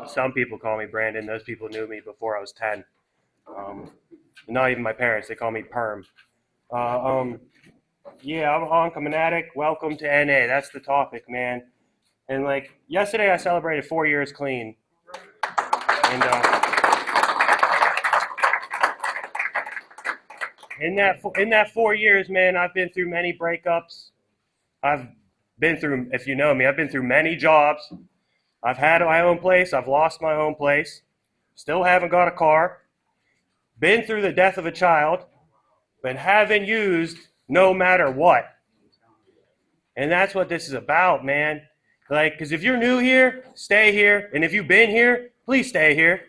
Some people call me Brandon. Those people knew me before I was 10. Not even my parents. They call me Perm. Uh, um, yeah, I'm a oncoming addict. Welcome to NA. That's the topic, man. And like yesterday, I celebrated 4 years clean. And in that 4 years, man, I've been through many breakups. I've been through, if you know me, I've been through many jobs. I've had my own place. I've lost my own place. Still haven't got a car. Been through the death of a child, but haven't used no matter what. And that's what this is about, man. Like, because if you're new here, stay here. And if you've been here, please stay here.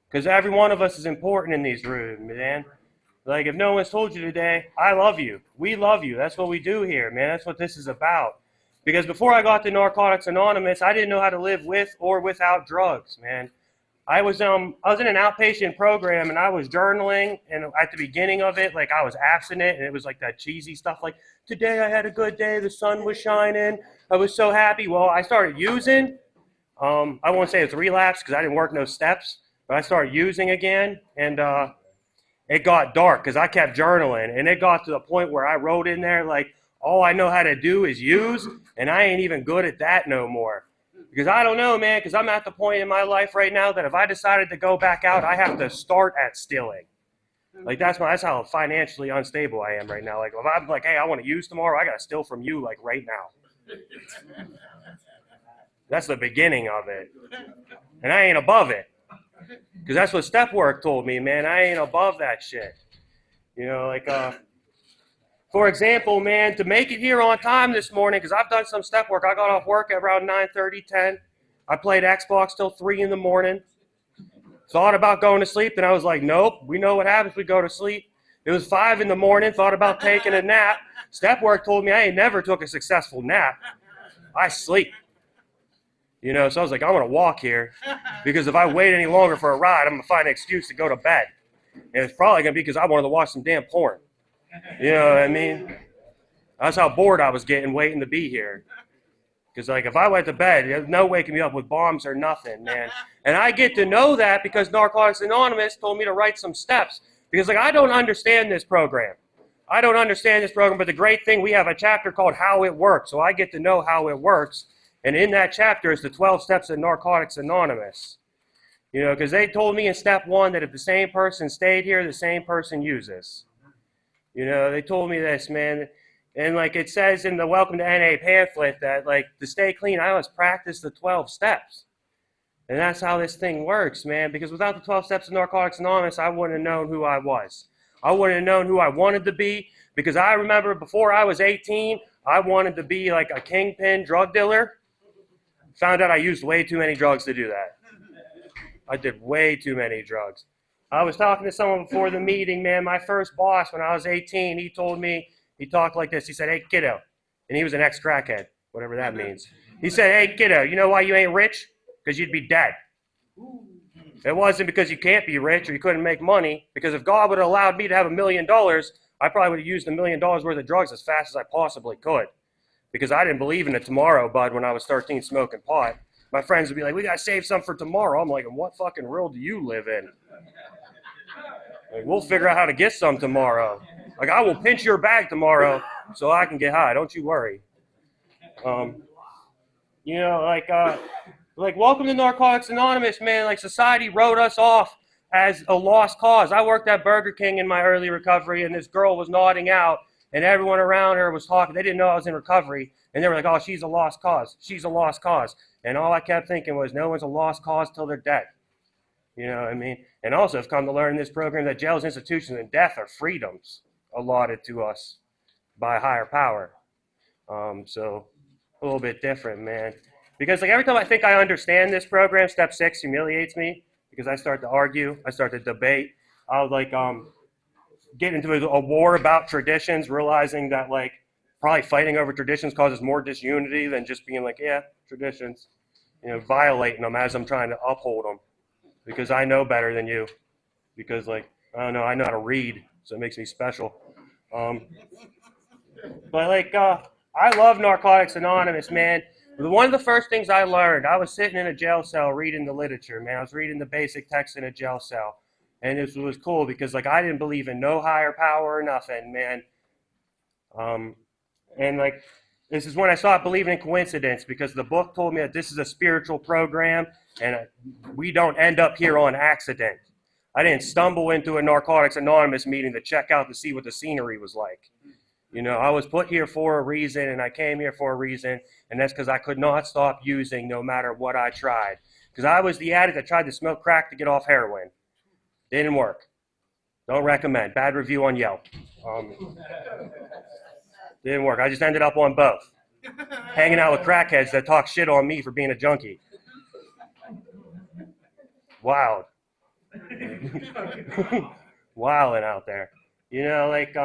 Because every one of us is important in these rooms, man. Like, if no one's told you today, I love you. We love you. That's what we do here, man. That's what this is about. Because before I got to Narcotics Anonymous, I didn't know how to live with or without drugs, man. I was in an outpatient program, and I was journaling, and at the beginning of it, like I was abstinent, and it was like that cheesy stuff like, today I had a good day, the sun was shining, I was so happy. Well, I started using. I won't say it's relapse because I didn't work no steps, but I started using again, and it got dark because I kept journaling, and it got to the point where I wrote in there like, all I know how to do is use, and I ain't even good at that no more. Because I don't know, man, because I'm at the point in my life right now that if I decided to go back out, I have to start at stealing. Like, that's how financially unstable I am right now. Like, if I'm like, hey, I want to use tomorrow, I got to steal from you, like, right now. That's the beginning of it. And I ain't above it. Because that's what step work told me, man. I ain't above that shit. You know, like, for example, man, to make it here on time this morning, because I've done some step work. I got off work at around 9:30, 10. I played Xbox till 3 in the morning. Thought about going to sleep, and I was like, nope, we know what happens if we go to sleep. It was 5 in the morning, thought about taking a nap. Step work told me I ain't never took a successful nap. I sleep. You know, so I was like, I'm going to walk here, because if I wait any longer for a ride, I'm going to find an excuse to go to bed. And it's probably going to be because I wanted to watch some damn porn. You know what I mean? That's how bored I was getting waiting to be here. Because, like, if I went to bed, there's no waking me up with bombs or nothing, man. And I get to know that because Narcotics Anonymous told me to write some steps. Because, like, I don't understand this program. I don't understand this program, but the great thing, we have a chapter called How It Works. So I get to know how it works. And in that chapter is the 12 steps of Narcotics Anonymous. You know, because they told me in step 1 that if the same person stayed here, the same person uses. You know, they told me this, man. And like it says in the Welcome to NA pamphlet that like to stay clean, I must practice the 12 steps. And that's how this thing works, man. Because without the 12 steps of Narcotics Anonymous, I wouldn't have known who I was. I wouldn't have known who I wanted to be. Because I remember before I was 18, I wanted to be like a kingpin drug dealer. Found out I used way too many drugs to do that. I did way too many drugs. I was talking to someone before the meeting, man. My first boss when I was 18, he told me, he talked like this. He said, hey, kiddo. And he was an ex-crackhead, whatever that means. He said, hey, kiddo, you know why you ain't rich? Because you'd be dead. It wasn't because you can't be rich or you couldn't make money. Because if God would have allowed me to have $1 million, I probably would have used $1 million worth of drugs as fast as I possibly could. Because I didn't believe in a tomorrow, bud, when I was 13 smoking pot. My friends would be like, we got to save some for tomorrow. I'm like, in what fucking world do you live in? Like, we'll figure out how to get some tomorrow. Like, I will pinch your bag tomorrow so I can get high. Don't you worry. You know, like welcome to Narcotics Anonymous, man. Like, society wrote us off as a lost cause. I worked at Burger King in my early recovery, and this girl was nodding out, and everyone around her was talking. They didn't know I was in recovery, and they were like, oh, she's a lost cause. She's a lost cause. And all I kept thinking was, no one's a lost cause till they're dead. You know what I mean? And also, I've come to learn in this program that jails, institutions, and death are freedoms allotted to us by a higher power. So a little bit different, man. Because like every time I think I understand this program, step 6 humiliates me because I start to argue, I start to debate. I'll like get into a war about traditions, realizing that like probably fighting over traditions causes more disunity than just being like, yeah, traditions, you know, violating them as I'm trying to uphold them. Because I know better than you. Because, like, I don't know, I know how to read, so it makes me special. But, like, I love Narcotics Anonymous, man. One of the first things I learned, I was sitting in a jail cell reading the literature, man. I was reading the basic text in a jail cell. And it was cool because, like, I didn't believe in no higher power or nothing, man. And, like, this is when I started believing in coincidence, because the book told me that this is a spiritual program and we don't end up here on accident. I didn't stumble into a Narcotics Anonymous meeting to check out to see what the scenery was like. You know, I was put here for a reason, and I came here for a reason, and that's because I could not stop using no matter what I tried. Because I was the addict that tried to smoke crack to get off heroin. Didn't work. Don't recommend. Bad review on Yelp. Didn't work. I just ended up on both. Hanging out with crackheads that talk shit on me for being a junkie. Wild. Wilding out there. You know, like,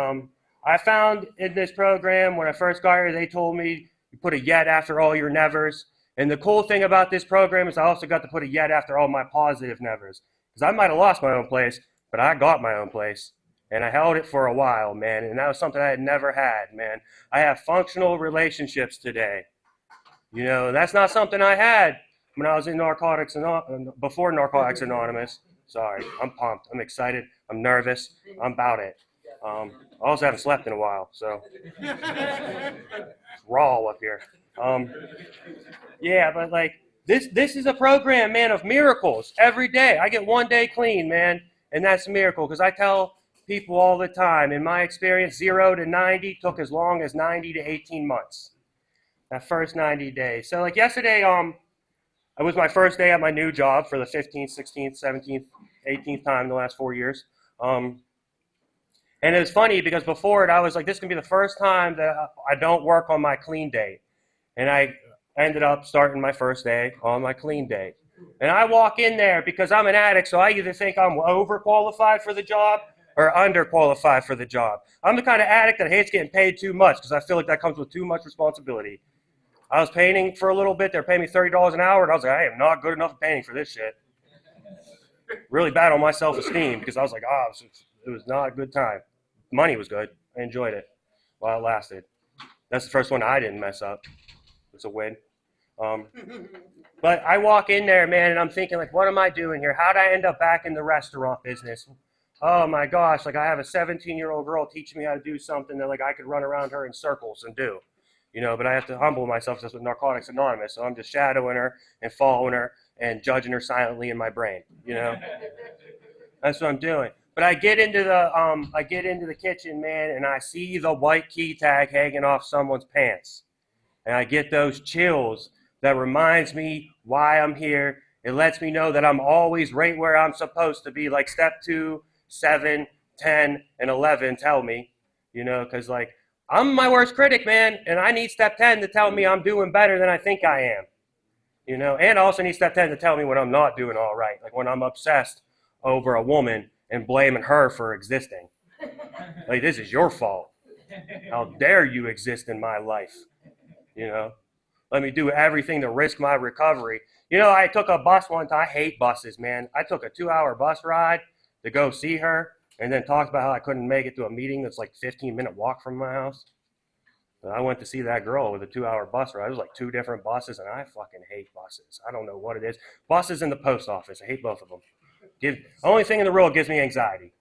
I found in this program, when I first got here, they told me you put a yet after all your nevers. And the cool thing about this program is I also got to put a yet after all my positive nevers. Because I might have lost my own place, but I got my own place. And I held it for a while, man. And that was something I had never had, man. I have functional relationships today. You know, that's not something I had when I was in before Narcotics Anonymous. Sorry, I'm pumped. I'm excited. I'm nervous. I'm about it. I also haven't slept in a while, so it's raw up here. Yeah, but like this is a program, man, of miracles every day. I get 1 day clean, man, and that's a miracle, because I tell people all the time, in my experience, 0 to 90 took as long as 90 to 18 months. That first 90 days. So like yesterday, it was my first day at my new job for the 15th, 16th, 17th, 18th time in the last 4 years. And it was funny because before it, I was like, this is going to be the first time that I don't work on my clean day. And I ended up starting my first day on my clean day. And I walk in there because I'm an addict, so I either think I'm overqualified for the job or underqualified for the job. I'm the kind of addict that hates getting paid too much because I feel like that comes with too much responsibility. I was painting for a little bit. They were paying me $30 an hour, and I was like, I am not good enough at painting for this shit. Really bad on my self-esteem because I was like, it was not a good time. Money was good. I enjoyed it while it lasted. That's the first one I didn't mess up. It's a win. But I walk in there, man, and I'm thinking, like, what am I doing here? How'd I end up back in the restaurant business? Oh, my gosh, like, I have a 17-year-old girl teaching me how to do something that, like, I could run around her in circles and do. You know, but I have to humble myself just with Narcotics Anonymous, so I'm just shadowing her and following her and judging her silently in my brain, you know? That's what I'm doing. But I get into the kitchen, man, and I see the white key tag hanging off someone's pants. And I get those chills that reminds me why I'm here. It lets me know that I'm always right where I'm supposed to be, like step 2, 7, 10, and 11 tell me, you know, because, like, I'm my worst critic, man, and I need step 10 to tell me I'm doing better than I think I am, you know, and I also need step 10 to tell me when I'm not doing all right, like when I'm obsessed over a woman and blaming her for existing. Like, this is your fault. How dare you exist in my life? You know, let me do everything to risk my recovery. You know, I took a bus one time. I hate buses, man. I took a 2-hour bus ride to go see her and then talked about how I couldn't make it to a meeting that's like 15-minute walk from my house. But I went to see that girl with a 2-hour bus ride. It was like 2 different buses, and I fucking hate buses. I don't know what it is. Buses in the post office. I hate both of them. Only thing in the world gives me anxiety.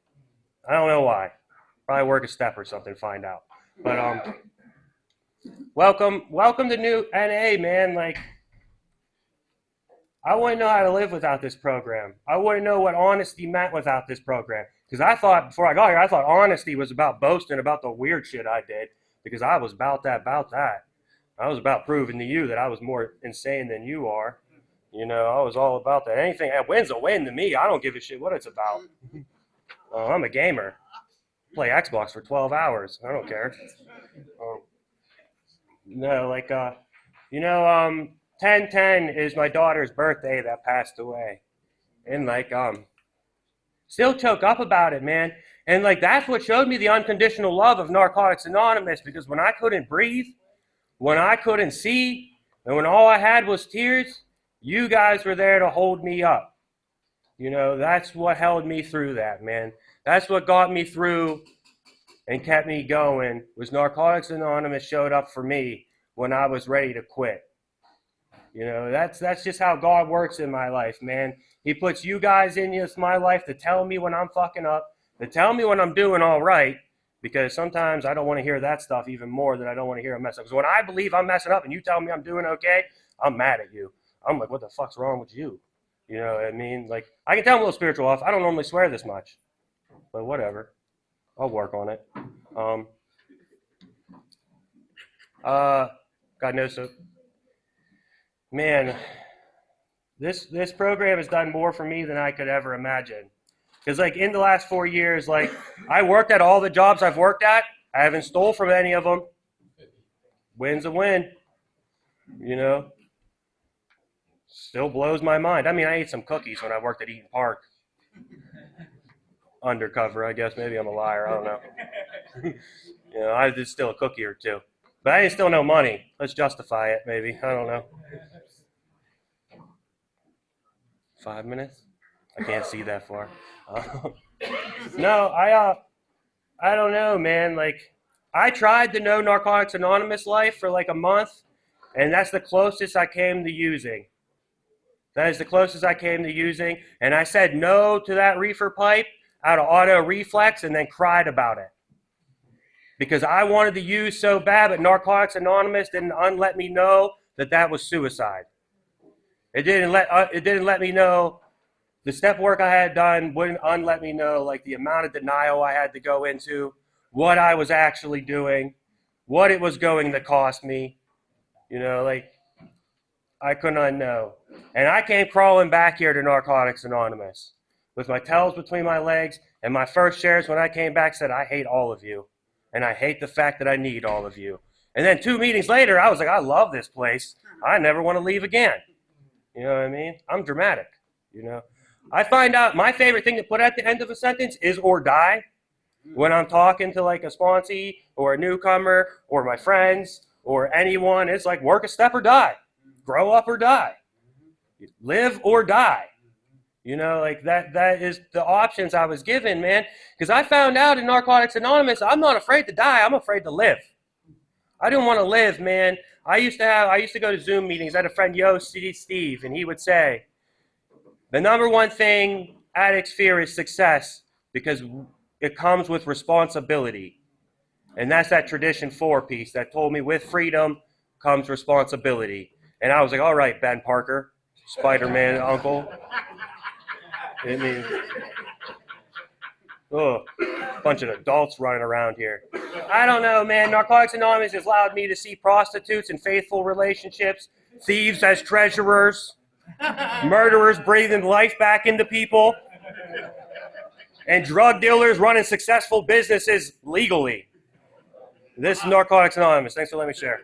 I don't know why. Probably work a step or something, find out. But welcome to new NA, man. Like, I wouldn't know how to live without this program. I wouldn't know what honesty meant without this program. Because I thought, before I got here, I thought honesty was about boasting about the weird shit I did. Because I was about that. I was about proving to you that I was more insane than you are. You know, I was all about that. Anything, a win's a win to me. I don't give a shit what it's about. I'm a gamer. Play Xbox for 12 hours. I don't care. No, like, 10/10 is my daughter's birthday that passed away. And, like, still choke up about it, man. And, like, that's what showed me the unconditional love of Narcotics Anonymous, because when I couldn't breathe, when I couldn't see, and when all I had was tears, you guys were there to hold me up. You know, that's what held me through that, man. That's what got me through and kept me going, was Narcotics Anonymous showed up for me when I was ready to quit. You know, that's just how God works in my life, man. He puts you guys in my life to tell me when I'm fucking up, to tell me when I'm doing all right, because sometimes I don't want to hear that stuff even more than I don't want to hear I'm messing up. Because when I believe I'm messing up and you tell me I'm doing okay, I'm mad at you. I'm like, what the fuck's wrong with you? You know what I mean? Like, I can tell I'm a little spiritual off. I don't normally swear this much, but whatever. I'll work on it. God knows, so, man, this program has done more for me than I could ever imagine. Because, like, in the last 4 years, like, I worked at all the jobs I've worked at. I haven't stole from any of them. Win's a win, you know. Still blows my mind. I mean, I ate some cookies when I worked at Eaton Park. Undercover, I guess. Maybe I'm a liar. I don't know. You know, I did steal a cookie or two. But I didn't steal no money. Let's justify it, maybe. I don't know. 5 minutes? I can't see that far. No, I don't know, man. Like, I tried to know Narcotics Anonymous life for like a month, and that's the closest I came to using. That is the closest I came to using, and I said no to that reefer pipe out of auto reflex and then cried about it. Because I wanted to use so bad, but Narcotics Anonymous didn't let me know that that was suicide. It didn't let me know. The step work I had done wouldn't let me know like the amount of denial I had to go into, what I was actually doing, what it was going to cost me. You know, like, I couldn't know. And I came crawling back here to Narcotics Anonymous with my tails between my legs, and my first shares when I came back said, I hate all of you, and I hate the fact that I need all of you. And then 2 meetings later, I was like, I love this place. I never want to leave again. You know what I mean? I'm dramatic, you know. I find out my favorite thing to put at the end of a sentence is or die. When I'm talking to like a sponsee or a newcomer or my friends or anyone, it's like work a step or die. Grow up or die. Live or die. You know, like that is the options I was given, man. Because I found out in Narcotics Anonymous, I'm not afraid to die. I'm afraid to live. I didn't want to live, man. I used to go to Zoom meetings. I had a friend, Steve, and he would say, the number one thing addicts fear is success because it comes with responsibility. And that's that tradition 4 piece that told me with freedom comes responsibility. And I was like, all right, Ben Parker, Spider-Man uncle. I mean, bunch of adults running around here. I don't know, man. Narcotics Anonymous has allowed me to see prostitutes in faithful relationships, thieves as treasurers, murderers breathing life back into people, and drug dealers running successful businesses legally. This is Narcotics Anonymous. Thanks for letting me share.